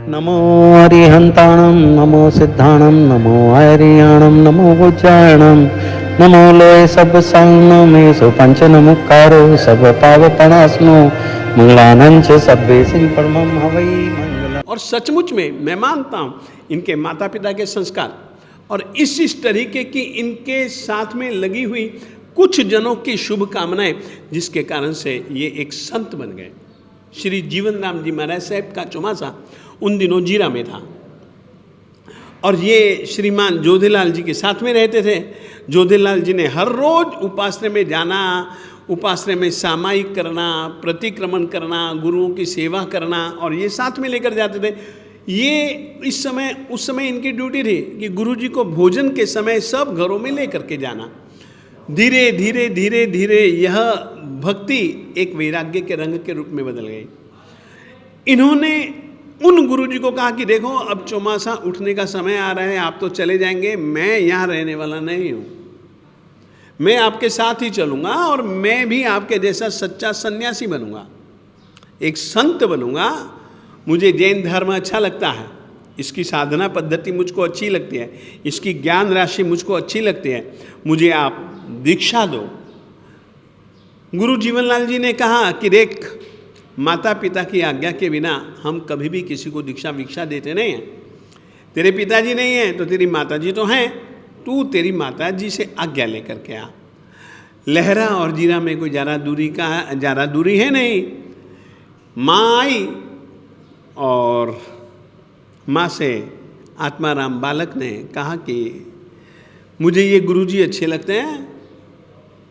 नमो हरिहंताणं नमो सिद्धाणं नमो हरियाणं नमो उज्जायणं नमो लोय सब संगनो में सो पंचन मुक्कारो सब पावपणास्नो मंगलानंच सब्बे सिंह परमं हवै मंगल। और सचमुच में मैं मानता हूँ इनके माता पिता के संस्कार और इस तरीके की इनके साथ में लगी हुई कुछ जनों की शुभकामनाएं, जिसके कारण से ये एक संत बन गए। श्री जीवन राम जी महाराज साहब का चौमासा उन दिनों जीरा में था और ये श्रीमान जोधेलाल जी के साथ में रहते थे। जोधेलाल जी ने हर रोज उपाश्रय में जाना, उपाश्रय में सामायिक करना, प्रतिक्रमण करना, गुरुओं की सेवा करना, और ये साथ में लेकर जाते थे। ये उस समय इनकी ड्यूटी थी कि गुरु जी को भोजन के समय सब घरों में लेकर के जाना। धीरे धीरे धीरे धीरे यह भक्ति एक वैराग्य के रंग के रूप में बदल गई। इन्होंने उन गुरु जी को कहा कि देखो अब चौमासा उठने का समय आ रहा है, आप तो चले जाएंगे, मैं यहाँ रहने वाला नहीं हूँ, मैं आपके साथ ही चलूँगा और मैं भी आपके जैसा सच्चा सन्यासी बनूँगा, एक संत बनूँगा। मुझे जैन धर्म अच्छा लगता है, इसकी साधना पद्धति मुझको अच्छी लगती है, इसकी ज्ञान राशि मुझको अच्छी लगती है, मुझे आप दीक्षा दो। गुरु जीवनलाल जी ने कहा कि देख, माता पिता की आज्ञा के बिना हम कभी भी किसी को दीक्षा वीक्षा देते नहीं हैं। तेरे पिताजी नहीं हैं तो तेरी माताजी तो हैं, तू तेरी माताजी से आज्ञा लेकर के आ। लहरा और जीरा में कोई ज़्यादा दूरी है नहीं। माँ आई और माँ से आत्माराम बालक ने कहा कि मुझे ये गुरुजी अच्छे लगते हैं,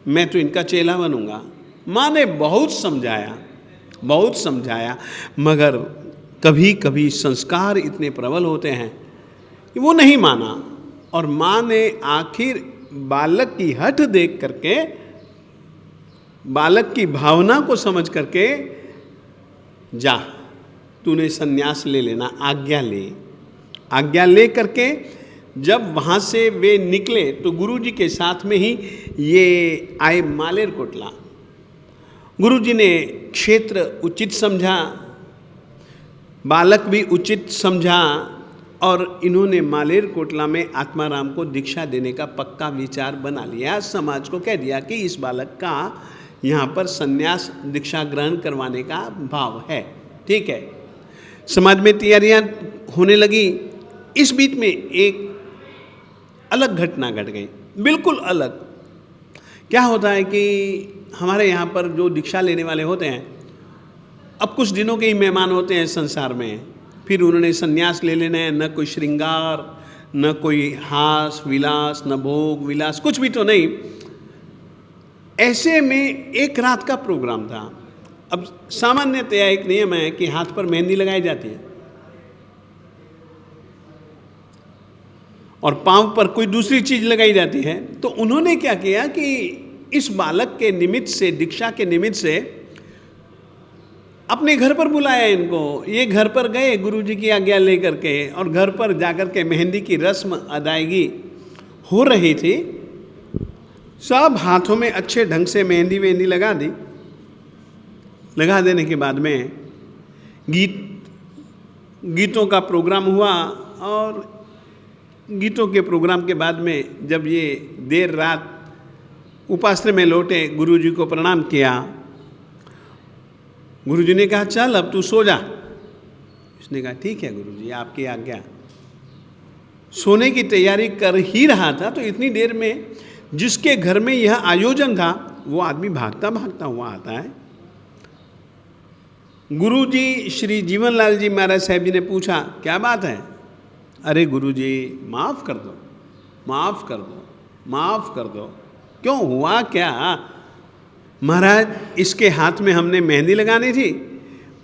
मैं तो इनका चेला बनूंगा। माँ ने बहुत समझाया, मगर कभी कभी संस्कार इतने प्रबल होते हैं कि वो नहीं माना। और माँ ने आखिर बालक की हठ देख करके, बालक की भावना को समझ करके, जा तूने संन्यास ले लेना, आज्ञा ले करके जब वहाँ से वे निकले तो गुरुजी के साथ में ही ये आए मालेरकोटला। गुरुजी ने क्षेत्र उचित समझा, बालक भी उचित समझा, और इन्होंने मालेरकोटला में आत्माराम को दीक्षा देने का पक्का विचार बना लिया। समाज को कह दिया कि इस बालक का यहाँ पर संन्यास दीक्षा ग्रहण करवाने का भाव है, ठीक है। समाज में तैयारियाँ होने लगी। इस बीच में एक अलग घटना घट गई, बिल्कुल अलग। क्या होता है कि हमारे यहाँ पर जो दीक्षा लेने वाले होते हैं, अब कुछ दिनों के ही मेहमान होते हैं संसार में, फिर उन्होंने संन्यास ले लेना है। न कोई श्रृंगार, न कोई हास विलास, न भोग विलास, कुछ भी तो नहीं। ऐसे में एक रात का प्रोग्राम था। अब सामान्यतया एक नियम है कि हाथ पर मेहंदी लगाई जाती है और पांव पर कोई दूसरी चीज लगाई जाती है। तो उन्होंने क्या किया कि इस बालक के निमित्त से, दीक्षा के निमित्त से अपने घर पर बुलाया इनको। ये घर पर गए गुरुजी की आज्ञा लेकर के, और घर पर जाकर के मेहंदी की रस्म अदायगी हो रही थी। सब हाथों में अच्छे ढंग से मेहंदी लगा दी। लगा देने के बाद में गीतों का प्रोग्राम हुआ, और गीतों के प्रोग्राम के बाद में जब ये देर रात उपाश्रय में लौटे, गुरुजी को प्रणाम किया। गुरुजी ने कहा चल अब तू सो जा। इसने कहा ठीक है गुरुजी, आपकी आज्ञा। सोने की तैयारी कर ही रहा था तो इतनी देर में जिसके घर में यह आयोजन था वो आदमी भागता भागता हुआ आता है। गुरुजी श्री जीवनलाल जी महाराज साहब जी ने पूछा क्या बात है? अरे गुरुजी माफ़ कर दो, माफ़ कर दो, माफ़ कर दो। क्यों, हुआ क्या? महाराज इसके हाथ में हमने मेहंदी लगानी थी,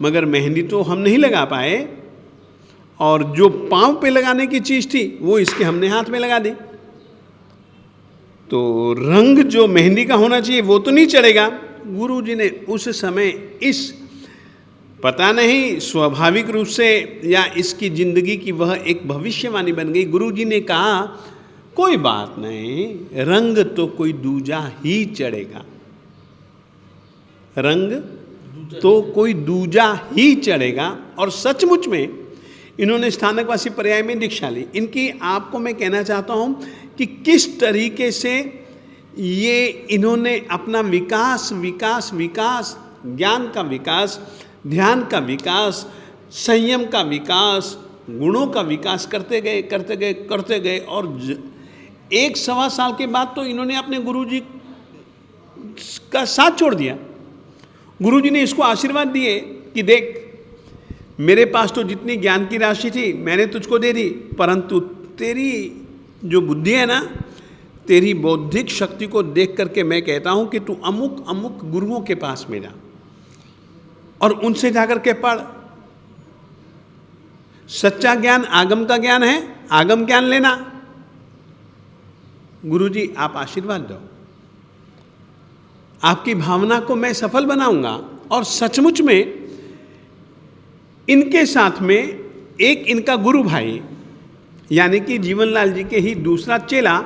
मगर मेहंदी तो हम नहीं लगा पाए, और जो पाँव पे लगाने की चीज़ थी वो इसके हमने हाथ में लगा दी। तो रंग जो मेहंदी का होना चाहिए वो तो नहीं चढ़ेगा। गुरुजी ने उस समय इस पता नहीं स्वाभाविक रूप से या इसकी जिंदगी की वह एक भविष्यवाणी बन गई। गुरुजी ने कहा कोई बात नहीं, रंग तो कोई दूजा ही चढ़ेगा, रंग तो कोई दूजा ही चढ़ेगा। और सचमुच में इन्होंने स्थानकवासी पर्याय में दीक्षा ली। इनकी आपको मैं कहना चाहता हूँ कि किस तरीके से ये इन्होंने अपना विकास विकास विकास, ज्ञान का विकास, ध्यान का विकास, संयम का विकास, गुणों का विकास करते गए करते गए करते गए। और 1-1.25 साल के बाद तो इन्होंने अपने गुरुजी का साथ छोड़ दिया। गुरुजी ने इसको आशीर्वाद दिए कि देख, मेरे पास तो जितनी ज्ञान की राशि थी मैंने तुझको दे दी, परंतु तेरी जो बुद्धि है ना, तेरी बौद्धिक शक्ति को देख करके मैं कहता हूँ कि तू अमुक अमुक गुरुओं के पास में जा और उनसे जाकर के पढ़। सच्चा ज्ञान आगम का ज्ञान है, आगम ज्ञान लेना। गुरुजी आप आशीर्वाद दो, आपकी भावना को मैं सफल बनाऊंगा। और सचमुच में इनके साथ में एक इनका गुरु भाई यानी कि जीवनलाल जी के ही दूसरा चेला,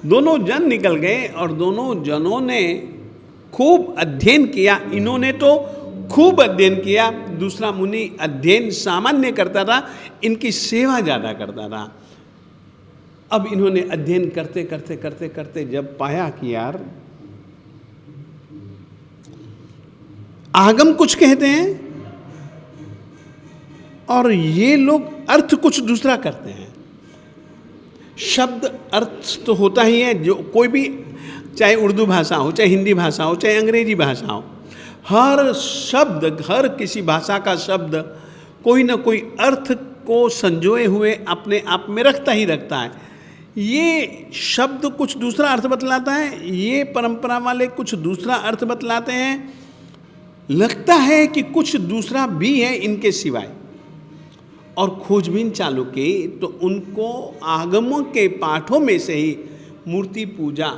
दोनों जन निकल गए और दोनों जनों ने खूब अध्ययन किया। इन्होंने तो खूब अध्ययन किया, दूसरा मुनि अध्ययन सामान्य करता था, इनकी सेवा ज़्यादा करता था। अब इन्होंने अध्ययन करते करते करते करते जब पाया कि यार आगम कुछ कहते हैं और ये लोग अर्थ कुछ दूसरा करते हैं। शब्द अर्थ तो होता ही है, जो कोई भी, चाहे उर्दू भाषा हो, चाहे हिंदी भाषा हो, चाहे अंग्रेजी भाषा हो, हर शब्द, हर किसी भाषा का शब्द कोई ना कोई अर्थ को संजोए हुए अपने आप में रखता ही रखता है। ये शब्द कुछ दूसरा अर्थ बतलाता है, ये परंपरा वाले कुछ दूसरा अर्थ बतलाते हैं, लगता है कि कुछ दूसरा भी है इनके सिवाय। और खोजबीन चालू की तो उनको आगमों के पाठों में से ही मूर्ति पूजा,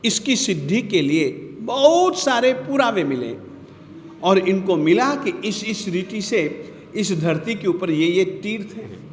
इसकी सिद्धि के लिए बहुत सारे पुरावे मिले। और इनको मिला कि इस रीति से इस धरती के ऊपर ये तीर्थ हैं।